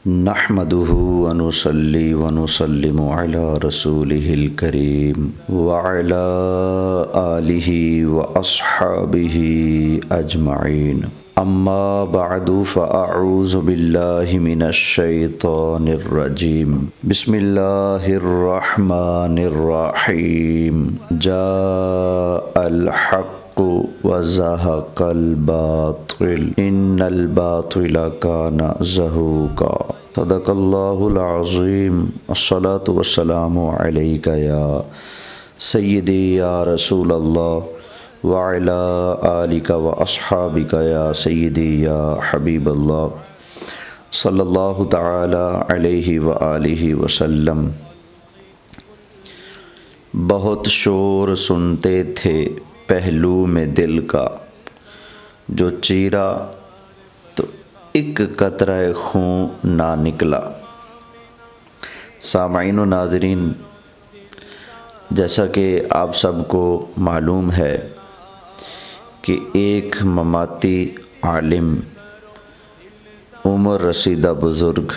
नहमदुहु व नुसल्ली व नुसल्लिमु अला रसूलिहिल करीम व अला आलिहि व अस्हाबिहि अजमईन। अम्मा बअदु फ़अऊज़ु बिल्लाहि मिनश शैतानिर रजीम। बिस्मिल्लाहिर रहमानिर रहीम। जाअल हक़्क़ु व ज़हक़ल बातिल इन्नल बातिला काना ज़हूक़ा। सदक़ल्लाहुल अज़ीम। अस्सलातु वस्सलामु अलैका या सय्यदी या रसूलल्लाह व अला आलिका व अस्हाबिका या सय्यदी या हबीबल्लाह सल्लल्लाहु तआला अलैहि व आलिहि वसल्लम। बहुत शोर सुनते थे पहलू में दिल का, जो चीरा तो एक कतरा खून ना निकला। सामाईन व नाज़रीन, जैसा कि आप सबको मालूम है कि एक ममाती आलिम उमर रसीदा बुज़ुर्ग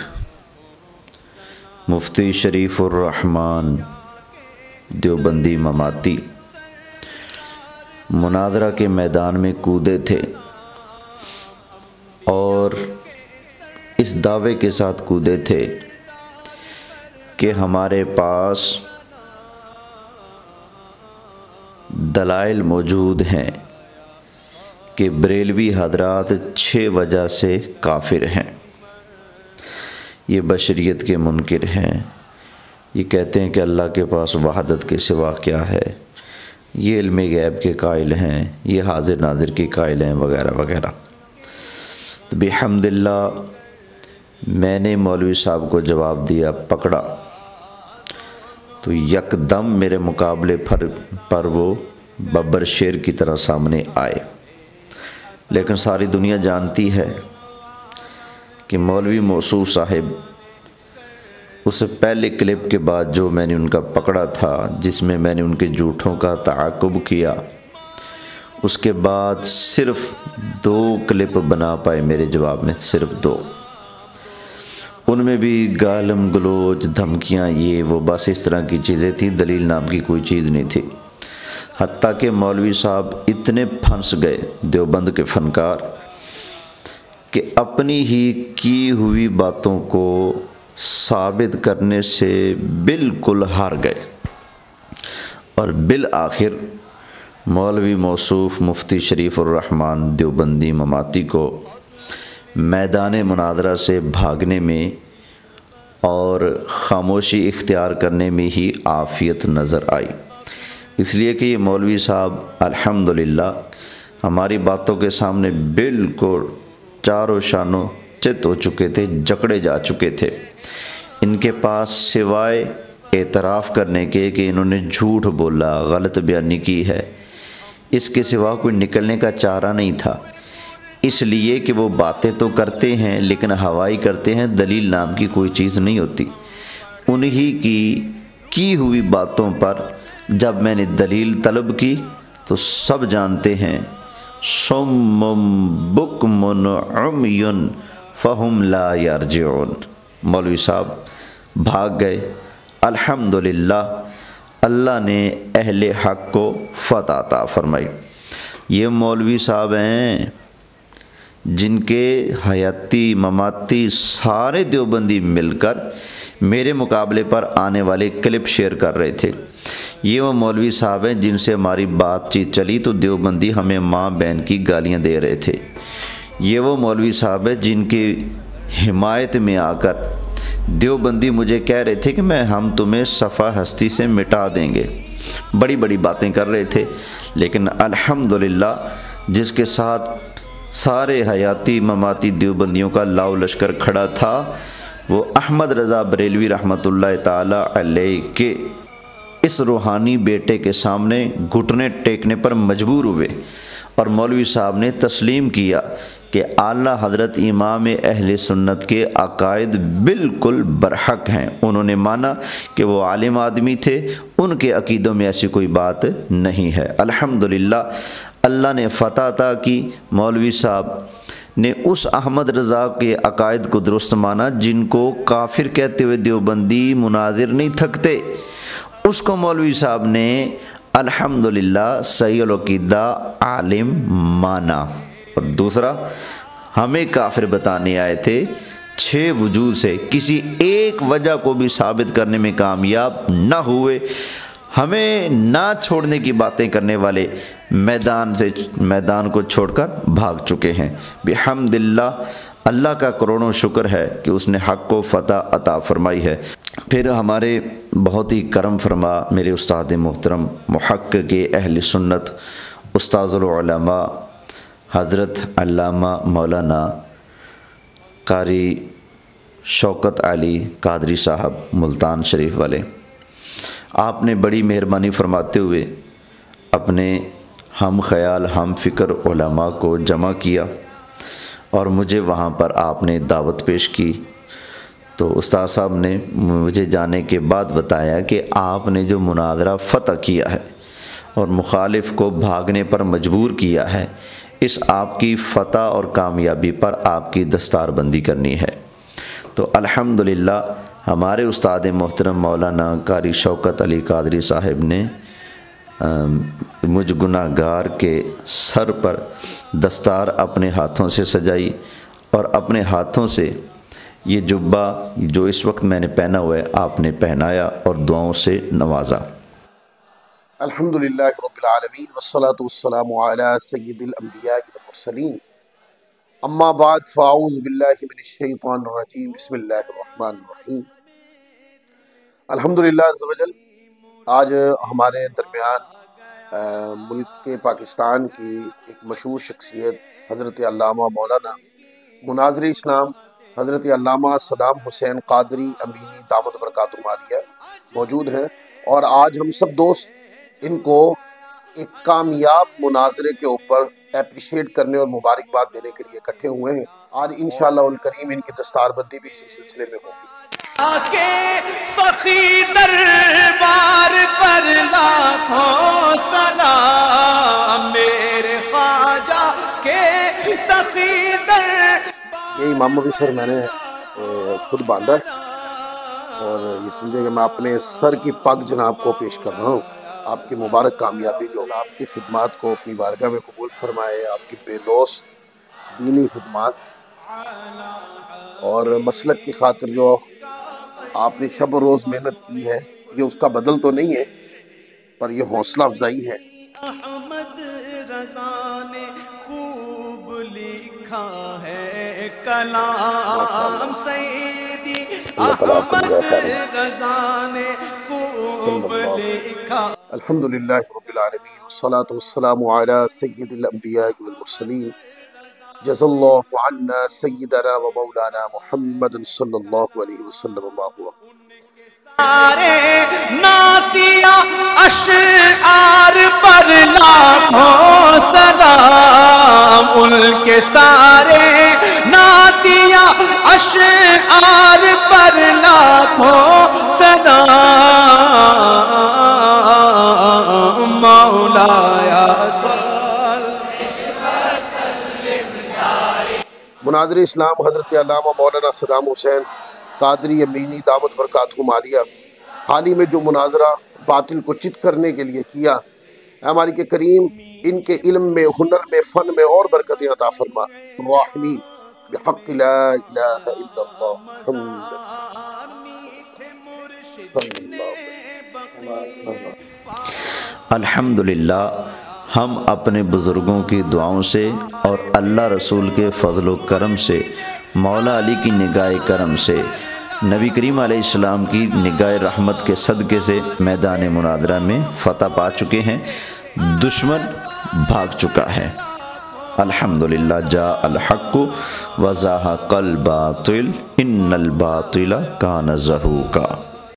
मुफ्ती शरीफुर रहमान देवबंदी ममाती मुनाज़रा के मैदान में कूदे थे और इस दावे के साथ कूदे थे कि हमारे पास दलाइल मौजूद हैं कि बरेलवी हज़रात 6 वजह से काफिर हैं। ये बशरियत के मुनकिर हैं। ये कहते हैं कि अल्लाह के पास वहादत के सिवा क्या है। ये इल्म गैब के कायल हैं, ये हाजिर नाजिर के कायल हैं, वगैरह वगैरह। तो बिहम्दिल्लाह मैंने मौलवी साहब को जवाब दिया, पकड़ा तो यकदम मेरे मुकाबले पर वो बब्बर शेर की तरह सामने आए। लेकिन सारी दुनिया जानती है कि मौलवी मौसूफ साहिब उस पहले क्लिप के बाद जो मैंने उनका पकड़ा था, जिसमें मैंने उनके झूठों का ताक़ुब किया, उसके बाद सिर्फ़ 2 क्लिप बना पाए मेरे जवाब में, सिर्फ़ 2। उनमें भी गालम गलोच धमकियाँ ये वो बस इस तरह की चीज़ें थी, दलील नाम की कोई चीज़ नहीं थी। हत्ता कि मौलवी साहब इतने फंस गए देवबंद के फ़नकार कि अपनी ही की हुई बातों को साबित करने से बिल्कुल हार गए और बिल आखिर मौलवी मौसूफ मुफ्ती शरीफुर रहमान देवबंदी ममाती को मैदान मुनाज़रा से भागने में और ख़ामोशी इख्तियार करने में ही आफ़ियत नज़र आई। इसलिए कि ये मौलवी साहब अल्हम्दुलिल्लाह हमारी बातों के सामने बिल्कुल चारों शानों चित हो चुके थे, जकड़े जा चुके थे। इनके पास सिवाय एतराफ़ करने के कि इन्होंने झूठ बोला, गलत बयानी की है, इसके सिवा कोई निकलने का चारा नहीं था। इसलिए कि वो बातें तो करते हैं लेकिन हवाई करते हैं, दलील नाम की कोई चीज़ नहीं होती। उन्हीं की हुई बातों पर जब मैंने दलील तलब की तो सब जानते हैं सुम्मुम बुकमुन उम्युन फ़हुम ला यरजिऊन। मौलवी साहब भाग गए। अल्हम्दुलिल्लाह अल्लाह ने अहले हक़ को फ़तह अता फरमाई। ये मौलवी साहब हैं जिनके हयाती ममाती सारे देवबंदी मिलकर मेरे मुकाबले पर आने वाले क्लिप शेयर कर रहे थे। ये वो मौलवी साहब हैं जिनसे हमारी बातचीत चली तो देवबंदी हमें माँ बहन की गालियाँ दे रहे थे। ये वो मौलवी साहब हैं जिनकी हिमायत में आकर देवबंदी मुझे कह रहे थे कि हम तुम्हें सफ़ा हस्ती से मिटा देंगे। बड़ी बड़ी बातें कर रहे थे, लेकिन अल्हम्दुलिल्लाह जिसके साथ सारे हयाती ममाती देवबंदियों का लाव लश्कर खड़ा था वो अहमद रज़ा बरेलवी रहमतुल्लाह ताला अलैह के इस रूहानी बेटे के सामने घुटने टेकने पर मजबूर हुए और मौलवी साहब ने तस्लीम किया कि आला हज़रत इमाम अहले सुन्नत के अकायद बिल्कुल बरहक हैं। उन्होंने माना कि वो आलिम आदमी थे, उनके अकीदों में ऐसी कोई बात नहीं है। अल्हम्दुलिल्लाह अल्लाह ने फ़तह अता की। मौलवी साहब نے اس احمد رضا کے عقائد کو درست مانا جن کو کافر کہتے ہوئے دیوبندی مناظر نہیں تھکتے، اس کو مولوی صاحب نے الحمدللہ صحیح العقیدہ عالم مانا۔ اور دوسرا، ہمیں کافر بتانے آئے تھے، 6 وجوہ سے کسی ایک وجہ کو بھی ثابت کرنے میں کامیاب نہ ہوئے، ہمیں نہ چھوڑنے کی باتیں کرنے والے میدان کو چھوڑ کر بھاگ چکے ہیں۔ بحمد اللہ کا کروڑوں شکر ہے کہ اس نے حق کو فتح عطا فرمائی ہے۔ پھر ہمارے بہت ہی کرم فرما میرے استاد محترم محقق اہل سنت استاذ العلماء حضرت علامہ مولانا قاری شوکت علی قادری صاحب ملتان شریف والے، آپ نے بڑی مہربانی فرماتے ہوئے اپنے ہم خیال ہم فکر علماء کو جمع کیا اور مجھے وہاں پر آپ نے دعوت پیش کی۔ تو استاد صاحب نے مجھے جانے کے بعد بتایا کہ آپ نے جو مناظرہ فتح کیا ہے اور مخالف کو بھاگنے پر مجبور کیا ہے، اس آپ کی فتح اور کامیابی پر آپ کی دستار بندی کرنی ہے۔ تو الحمدللہ ہمارے استاد محترم مولانا قاری شوکت علی قادری صاحب نے مجھ گناہ گار کے سر پر دستار اپنے ہاتھوں سے سجائی اور اپنے ہاتھوں سے یہ جبہ جو اس وقت میں نے پہنا ہوا ہے آپ نے پہنایا اور دعاؤں سے نوازا۔ الحمدللہ رب العالمین والصلاة والسلام علی سید الانبیاء والمرسلین، اما بعد فاعوذ باللہ من الشیطان الرجیم، بسم اللہ الرحمن الرحیم۔ الحمدللہ عز و جل آج ہمارے درمیان ملک کے پاکستان کی ایک مشہور شخصیت حضرت علامہ مولانا مناظر اسلام حضرت علامہ صدام حسین قادری امینی دامت برکاتہم عالیہ موجود ہیں، اور آج ہم سب دوست ان کو ایک کامیاب مناظرے کے اوپر اپریشیٹ کرنے اور مبارکباد دینے کے لیے اکٹھے ہوئے ہیں۔ آج انشاءاللہ الکریم ان کی دستار بندی بھی اسی سلسلے میں ہوگی۔ سخی دربار پر لاکھوں سلام میرے خواجہ کے سخی دربار۔ یہ امام بھی سر میں نے خود باندھا ہے، اور یہ سمجھے کہ میں اپنے سر کی پگ جناب کو پیش کر رہا ہوں۔ آپ کی مبارک کامیابی جو آپ کی خدمات کو اپنی بارگاہ میں قبول فرمائے، آپ کی بے لوث دینی خدمات اور مسلک کی خاطر جو آپ نے شب و روز محنت کی ہے، یہ اس کا بدل تو نہیں ہے، پر یہ حوصلہ افزائی ہے۔ احمد رضا نے خوب لکھا ہے کلام سیدی احمد رضا نے خوب لکھا۔ الحمدللہ رب العالمین والصلاة والسلام علی سید الانبیاء والمرسلین، جزا اللہ عنا سیدنا و مولانا محمد صلی اللہ علیہ وسلم ما ہوا۔ سارے نعتیہ اشعار پر لاکھوں سلام، ان کے سارے نعتیہ اشعار پر لاکھوں سلام، مولایا مناظر اسلام حضرت علامہ مولانا صدام حسین قادری امینی دامت برکاتہم عالیہ حال ہی میں جو مناظرہ باطل کو چت کرنے کے لیے کیا، اے مالک کریم ان کے علم میں، ہنر میں، فن میں اور برکتیں عطا فرما۔ الراحمین بحق لا الہ الا اللہ محمد صلی اللہ علیہ وسلم۔ الحمدللہ ہم اپنے بزرگوں کی دعاؤں سے اور اللہ رسول کے فضل و کرم سے، مولا علی کی نگاہ کرم سے، نبی کریم علیہ السلام کی نگاہ رحمت کے صدقے سے میدان مناظرہ میں فتح پا چکے ہیں، دشمن بھاگ چکا ہے۔ الحمدللہ جاء الحق وزاحق الباطل ان الباطل کان زہوقا۔